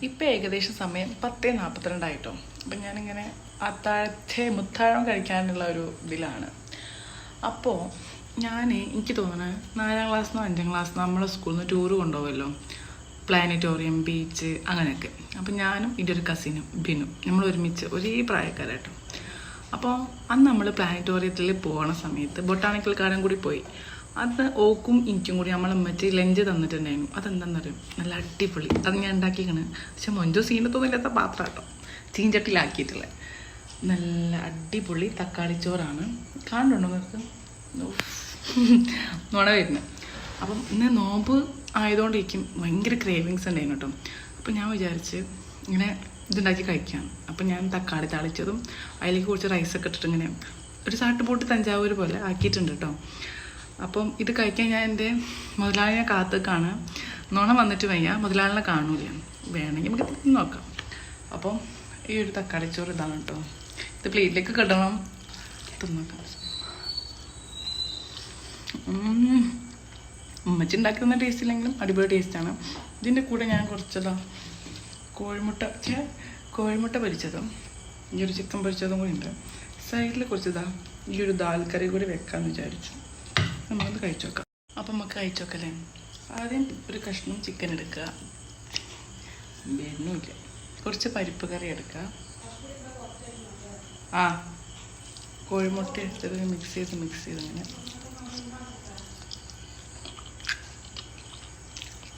ഇപ്പം ഏകദേശം സമയം 10:42 ആയിട്ടോ. അപ്പം ഞാനിങ്ങനെ മുത്താഴം കഴിക്കാനുള്ള ഒരു ഇതിലാണ്. അപ്പോൾ എനിക്ക് തോന്നുന്നത് 4ാം ക്ലാസ്സിനോ 5ാം ക്ലാസ്സിനോ നമ്മളെ സ്കൂളിൽ നിന്ന് ടൂറ് കൊണ്ടുപോകുമല്ലോ, പ്ലാനറ്റോറിയം, ബീച്ച്, അങ്ങനെയൊക്കെ. അപ്പം ഞാനും എൻ്റെ ഒരു കസിനും ബിനും നമ്മൾ ഒരുമിച്ച് ഒരേ പ്രായക്കാരായിട്ടോ. അപ്പോൾ അന്ന് നമ്മൾ പ്ലാനറ്റോറിയത്തിൽ പോകുന്ന സമയത്ത് ബൊട്ടാണിക്കൽ ഗാർഡൻ കൂടി പോയി. അത് ഓക്കും എനിക്കും കൂടി നമ്മളെ മറ്റേ ലഞ്ച് തന്നിട്ടുണ്ടായിരുന്നു. അതെന്താണെന്നറിയും, നല്ല അടിപൊളി. അത് ഞാൻ ഉണ്ടാക്കിക്കണ്. പക്ഷെ മൊഞ്ചോ സീനത്തൊന്നുമില്ലാത്ത പാത്രം കേട്ടോ, ചീഞ്ചട്ടിലാക്കിയിട്ടുള്ള നല്ല അടിപൊളി തക്കാളിച്ചോറാണ്. കാണുന്നുണ്ടോ നിങ്ങൾക്ക്? നുണ വരുന്നത്. അപ്പം ഇന്ന് നോമ്പ് ആയതുകൊണ്ടിരിക്കും ഭയങ്കര ക്രേവിങ്സ് ഉണ്ടായിരുന്നു കേട്ടോ. അപ്പം ഞാൻ വിചാരിച്ച് ഇങ്ങനെ ഇതുണ്ടാക്കി കഴിക്കാം. അപ്പം ഞാൻ തക്കാളി താളിച്ചതും അതിലേക്ക് കുറച്ച് റൈസൊക്കെ ഇട്ടിട്ട് ഇങ്ങനെ ഒരു സാട്ടുപോട്ട് തഞ്ചാവൂർ പോലെ ആക്കിയിട്ടുണ്ട് കേട്ടോ. അപ്പം ഇത് കഴിക്കാൻ ഞാൻ എൻ്റെ മുതലാളിനെ കാത്തേക്കാണ്. നുണ വന്നിട്ട് വയ്യ, മുതലാളിനെ കാണൂല. വേണമെങ്കിൽ നമുക്ക് തിന്ന് നോക്കാം. അപ്പം ഈ ഒരു തക്കാളിച്ചോറ് ഇതാണ് കേട്ടോ. ഇത് പ്ലേറ്റിലേക്ക് കിടണം, തിന്നോക്കാം. ഉമ്മച്ചി ഉണ്ടാക്കുന്ന ടേസ്റ്റ് ഇല്ലെങ്കിലും അടിപൊളി ടേസ്റ്റാണ്. ഇതിൻ്റെ കൂടെ ഞാൻ കുറച്ചതാ കോഴിമുട്ട പൊരിച്ചതും ഈ ഒരു ചിക്കൻ പൊരിച്ചതും കൂടി ഉണ്ട്. സൈഡിൽ കുറച്ചതാ ഈ ഒരു ദാൽ കറി കൂടി വെക്കാമെന്ന് വിചാരിച്ചു. നമുക്കത് കഴിച്ചു നോക്കാം. അപ്പം നമുക്ക് കഴിച്ചു നോക്കല്ലേ. ആദ്യം ഒരു കഷ്ണം ചിക്കൻ എടുക്കുക, വേണമെന്നില്ല. കുറച്ച് പരിപ്പ് കറി എടുക്കുക. കോഴിമുട്ട എടുത്തത് മിക്സ് ചെയ്ത് ഇങ്ങനെ